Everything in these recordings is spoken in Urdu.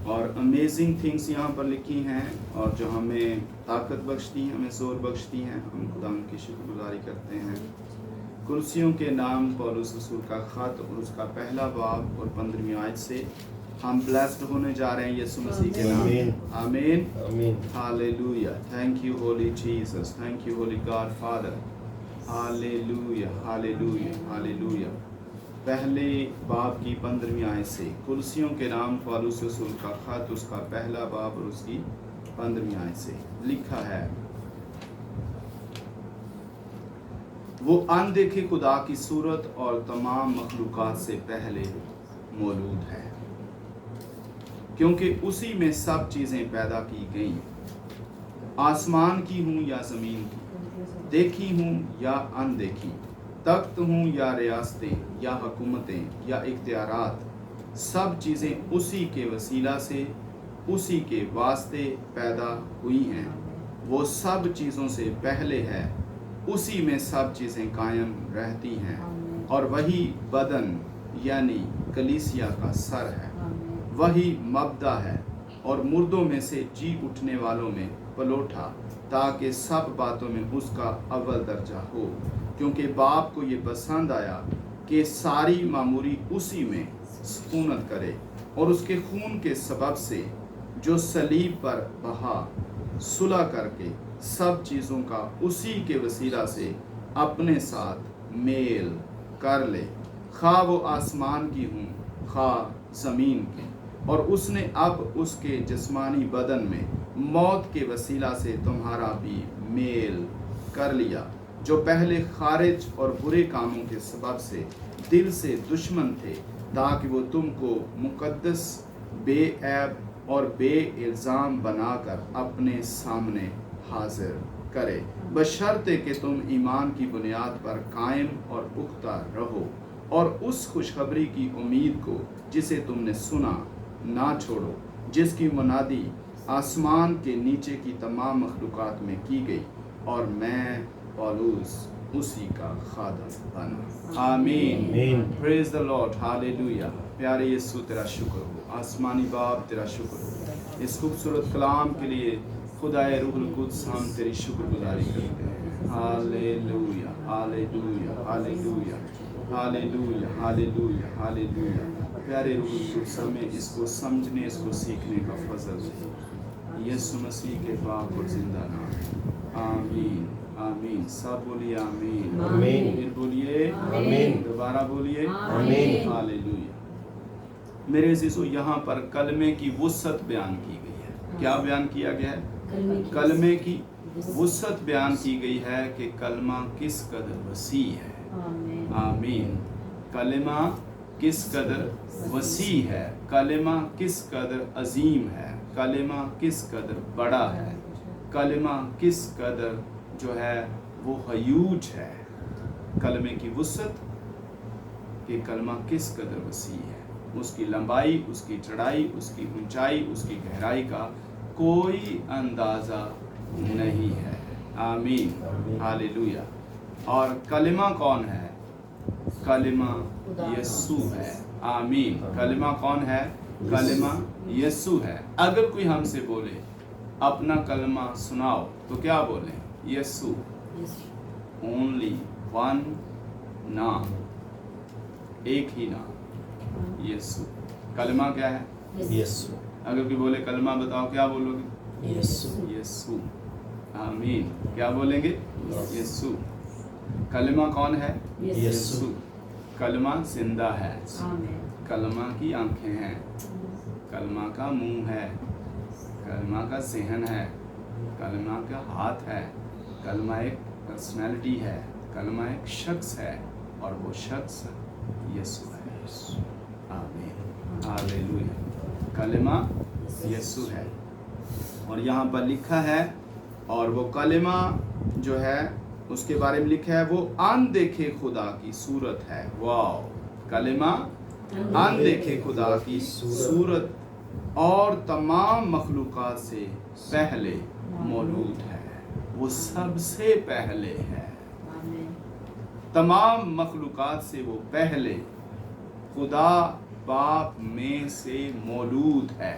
اور امیزنگ تھنگس یہاں پر لکھی ہیں اور جو ہمیں طاقت بخشتی ہیں، ہمیں زور بخشتی ہیں. ہم خدا ان کی شکر گزاری کرتے ہیں. کرسیوں کے نام پولس رسول کا خط اور اس کا پہلا باب اور 15ویں آیت سے ہم بلیسڈ ہونے جا رہے ہیں یسوع مسیح کے نام. آمین آمین. Hallelujah. Thank you holy Jesus. Thank you holy God Father. Hallelujah hallelujah hallelujah. پہلے باب کی 15ویں آیت سے کرسیوں کے نام پولس رسول کا خط اس کا پہلا باب اور اس کی 15ویں آیت سے لکھا ہے، وہ اندیکھے خدا کی صورت اور تمام مخلوقات سے پہلے موجود ہے، کیونکہ اسی میں سب چیزیں پیدا کی گئیں، آسمان کی ہوں یا زمین کی، دیکھی ہوں یا اندیکھی، تخت ہوں یا ریاستیں یا حکومتیں یا اختیارات، سب چیزیں اسی کے وسیلہ سے اسی کے واسطے پیدا ہوئی ہیں. وہ سب چیزوں سے پہلے ہے، اسی میں سب چیزیں قائم رہتی ہیں، اور وہی بدن یعنی کلیسیا کا سر ہے. وہی مبدا ہے اور مردوں میں سے جی اٹھنے والوں میں پلوٹا، تاکہ سب باتوں میں اس کا اول درجہ ہو، کیونکہ باپ کو یہ پسند آیا کہ ساری معموری اسی میں سکونت کرے، اور اس کے خون کے سبب سے جو صلیب پر بہا، صلح کر کے سب چیزوں کا اسی کے وسیلہ سے اپنے ساتھ میل کر لے، خواہ وہ آسمان کی ہوں خواہ زمین کی. اور اس نے اب اس کے جسمانی بدن میں موت کے وسیلہ سے تمہارا بھی میل کر لیا، جو پہلے خارج اور برے کاموں کے سبب سے دل سے دشمن تھے، تاکہ وہ تم کو مقدس، بے عیب اور بے الزام بنا کر اپنے سامنے حاضر کرے، بشرطے کہ تم ایمان کی بنیاد پر قائم اور پختہ رہو، اور اس خوشخبری کی امید کو جسے تم نے سنا نہ چھوڑو، جس کی منادی آسمان کے نیچے کی تمام مخلوقات میں کی گئی، اور میں پولس اسی کا خادم بنا. آمین. پریز دی لارڈ. ہالےلویا. پیارے یسوع تیرا شکر ہو، آسمانی باپ تیرا شکر ہو اس خوبصورت کلام کے لیے. خدائے روح القدس ہم تیری شکر گزاری کرتے ہیں. ہالےلویا ہالےلویا ہالےلویا ہالےلویا ہالےلویا ہالےلویا. پیارے روح القدس ہمیں اس کو سمجھنے، اس کو سیکھنے کا فضل دے، یسوع مسیح کے پاک اور زندہ نام. آمین آمین. سب بولیے آمین. آمین. پھر بولیے آمین. دوبارہ بولیے آمین. ہالےلویا. میرے عزیزو، یہاں پر کلمے کی وسعت بیان کی گئی ہے. کیا بیان کیا گیا ہے؟ کلمے کی وسعت بیان کی گئی ہے کہ کلمہ کس قدر وسیع ہے. آمین. کلمہ کس قدر وسیع ہے، کلمہ کس قدر عظیم ہے، کلمہ کس قدر بڑا ہے، کلمہ کس قدر جو ہے وہ ہیوج ہے. کلمے کی وسعت کہ کلمہ کس قدر وسیع ہے، اس کی لمبائی، اس کی چڑھائی، اس کی اونچائی، اس کی گہرائی کا کوئی اندازہ نہیں ہے. آمین. ہالےلویا. اور کلمہ کون ہے؟ کلمہ یسوع ہے. آمین. کلمہ کون ہے؟ کلمہ یسوع ہے. اگر کوئی ہم سے بولے اپنا کلمہ سناؤ تو کیا بولیں؟ یسوع. اونلی ون نام، ایک ہی نام، یسوع. کلمہ کیا ہے؟ یسوع. اگر کوئی بولے کلمہ بتاؤ، کیا بولو گے؟ یسوع. یسوع. آمین. کیا بولیں گے؟ یسوع. کلمہ کون ہے؟ یسوع. کلمہ زندہ ہے. کلمہ کی آنکھیں ہیں، کلمہ کا منہ ہے، کلمہ کا ذہن ہے، کلمہ کا ہاتھ ہے، کلمہ ایک پرسنالٹی ہے، کلمہ ایک شخص ہے، اور وہ شخص یسوع ہے. آمین. ہالےلویا. کلمہ یسوع ہے. اور یہاں پر لکھا ہے، اور وہ کلمہ جو ہے اس کے بارے میں لکھا ہے، وہ اندیکھے خدا کی صورت ہے. واو. کلمہ اندیکھے خدا کی صورت اور تمام مخلوقات سے پہلے موجود ہے. وہ سب سے پہلے ہے، تمام مخلوقات سے وہ پہلے خدا باپ میں سے مولود ہے.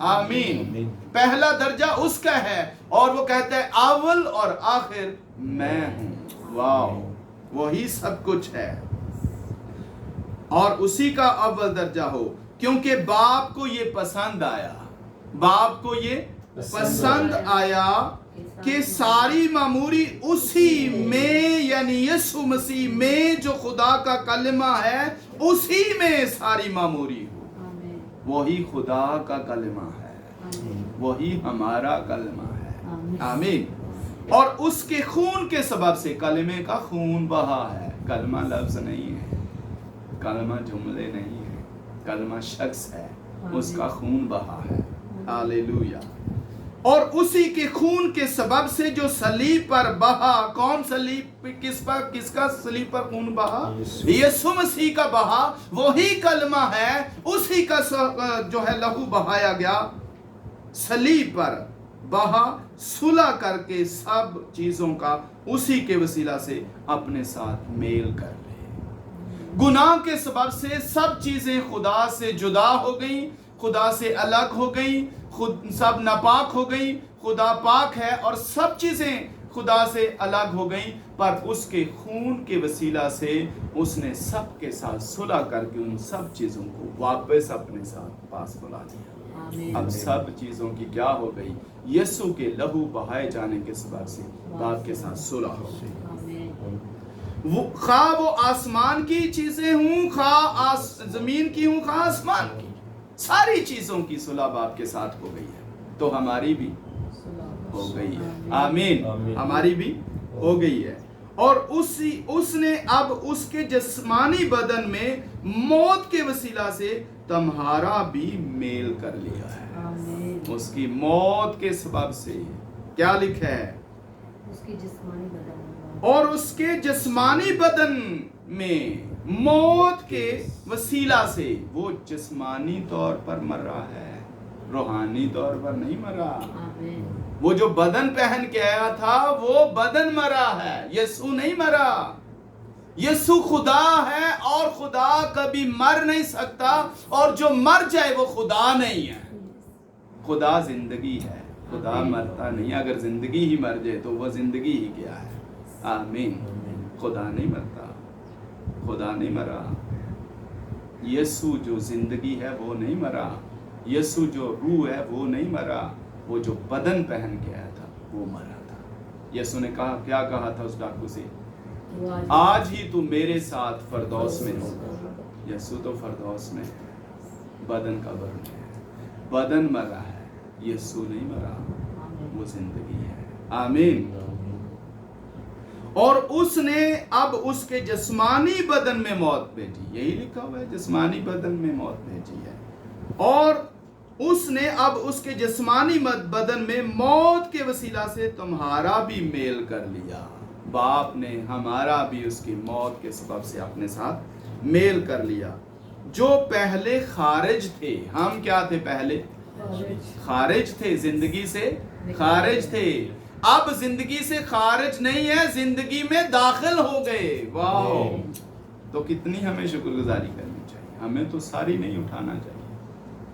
آمین. پہلا درجہ اس کا ہے اور وہ کہتا ہے اول اور آخر میں ہوں. واو، وہی سب کچھ ہے اور اسی کا اول درجہ ہو، کیونکہ باپ کو یہ پسند آیا، باپ کو یہ پسند آیا کہ ساری معموری اسی میں، یعنی یسوع مسیح میں جو خدا کا کلمہ ہے اسی میں ساری معموری ہو. وہی خدا کا کلمہ ہے، وہی ہمارا کلمہ ہے. آمین. اور اس کے خون کے سبب سے، کلمے کا خون بہا ہے. کلمہ لفظ نہیں ہے، کلمہ جملے نہیں ہے، کلمہ شخص ہے، اس کا خون بہا ہے. ہاللویا. اور اسی کے خون کے سبب سے جو صلیب پر بہا، کون صلیب، کس کا صلیب پر خون بہا؟ یسوع مسیح کا بہا. وہی کلمہ ہے، اسی کا جو ہے لہو بہایا گیا، صلیب پر بہا، صلح کر کے سب چیزوں کا اسی کے وسیلہ سے اپنے ساتھ میل کر لے. گناہ کے سبب سے سب چیزیں خدا سے جدا ہو گئیں، خدا سے الگ ہو گئیں، سب ناپاک ہو گئیں. خدا پاک ہے اور سب چیزیں خدا سے الگ ہو گئیں، پر اس کے خون کے وسیلہ سے اس نے سب کے ساتھ صلح کر کے ان سب چیزوں کو واپس اپنے ساتھ پاس بلا دیا. اب سب چیزوں کی کیا ہو گئی؟ یسوع کے لہو بہائے جانے کے سبب سے باپ کے ساتھ صلح ہو گئی. خواہ وہ آسمان کی چیزیں ہوں، خواہ زمین کی ہوں، خواہ آسمان کی، ساری چیزوں کی صلح باپ کے ساتھ ہو گئی ہے. تو ہماری بھی ہو گئی ہے. آمین. ہماری بھی ہو گئی ہے. اور اس نے اب اس کے جسمانی بدن میں موت کے وسیلہ سے تمہارا بھی میل کر لیا ہے. اس کی موت کے سبب سے کیا لکھا ہے؟ اس کی جسمانی بدن، اور اس کے جسمانی بدن میں موت کے وسیلہ سے، وہ جسمانی طور پر مر رہا ہے، روحانی طور پر نہیں مرا. وہ جو بدن پہن کے آیا تھا وہ بدن مرا ہے، یسوع نہیں مرا. یسوع خدا ہے اور خدا کبھی مر نہیں سکتا، اور جو مر جائے وہ خدا نہیں ہے. خدا زندگی ہے، خدا مرتا نہیں. اگر زندگی ہی مر جائے تو وہ زندگی ہی کیا ہے؟ آمین. خدا نہیں مرتا، خدا نہیں مرا. یسوع جو زندگی ہے وہ نہیں مرا، یسوع جو روح ہے وہ نہیں مرا. وہ جو بدن پہن کے آیا تھا وہ مرا تھا. یسوع نے کہا، کیا کہا تھا اس ڈاکو سے؟ آج ہی تو میرے ساتھ فردوس میں ہوگا. یسوع تو فردوس میں ہے، بدن کا بدن ہے، بدن مرا ہے، یسوع نہیں مرا، وہ زندگی ہے. آمین. اور اس نے اب اس کے جسمانی بدن میں موت بھیجی. یہی لکھا ہوا ہے، جسمانی بدن میں موت بھیجی ہے. اور اس نے اب اس کے جسمانی بدن میں موت کے وسیلہ سے تمہارا بھی میل کر لیا. باپ نے ہمارا بھی اس کی موت کے سبب سے اپنے ساتھ میل کر لیا. جو پہلے خارج تھے، ہم کیا تھے؟ پہلے خارج تھے، زندگی سے خارج تھے. اب زندگی سے خارج نہیں ہے، زندگی میں داخل ہو گئے. واو. تو کتنی ہمیں شکر گزاری کرنی چاہیے. ہمیں تو ساری نہیں اٹھانا چاہیے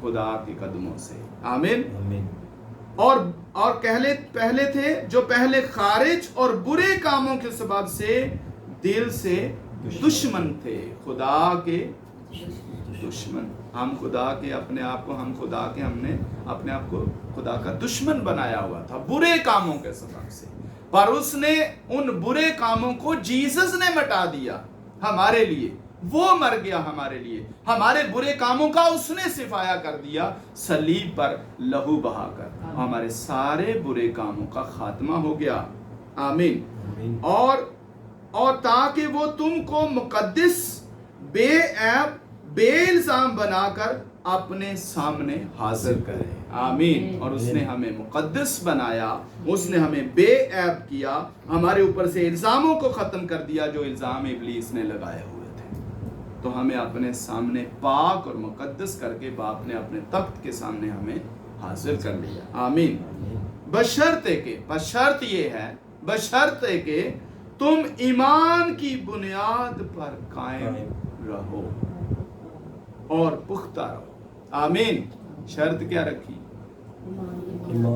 خدا کے قدموں سے. آمین. اور پہلے تھے جو پہلے خارج اور برے کاموں کے سبب سے دل سے دشمن تھے. خدا کے دشمن. ہم خدا کے اپنے آپ کو، ہم نے اپنے آپ کو خدا کا دشمن بنایا ہوا تھا برے کاموں کے سبب سے. پر اس نے ان برے کاموں کو جیسس نے مٹا دیا ہمارے لیے. وہ مر گیا ہمارے لیے، ہمارے برے کاموں کا اس نے صفایا کر دیا صلیب پر لہو بہا کر. ہمارے سارے برے کاموں کا خاتمہ ہو گیا. آمین. اور تاکہ وہ تم کو مقدس، بے عیب، بے الزام بنا کر اپنے سامنے حاضر کرے. آمین. اور اس نے ہمیں مقدس بنایا، اس نے ہمیں بے عیب کیا، ہمارے اوپر سے الزاموں کو ختم کر دیا جو الزام ابلیس نے لگائے ہوئے تھے. تو ہمیں اپنے سامنے پاک اور مقدس کر کے باپ نے اپنے تخت کے سامنے ہمیں حاضر کر لیا. آمین. بشرط یہ ہے، بشرطے کہ تم ایمان کی بنیاد پر قائم رہو اور پختہ رہو. آمین. شرط کیا رکھی؟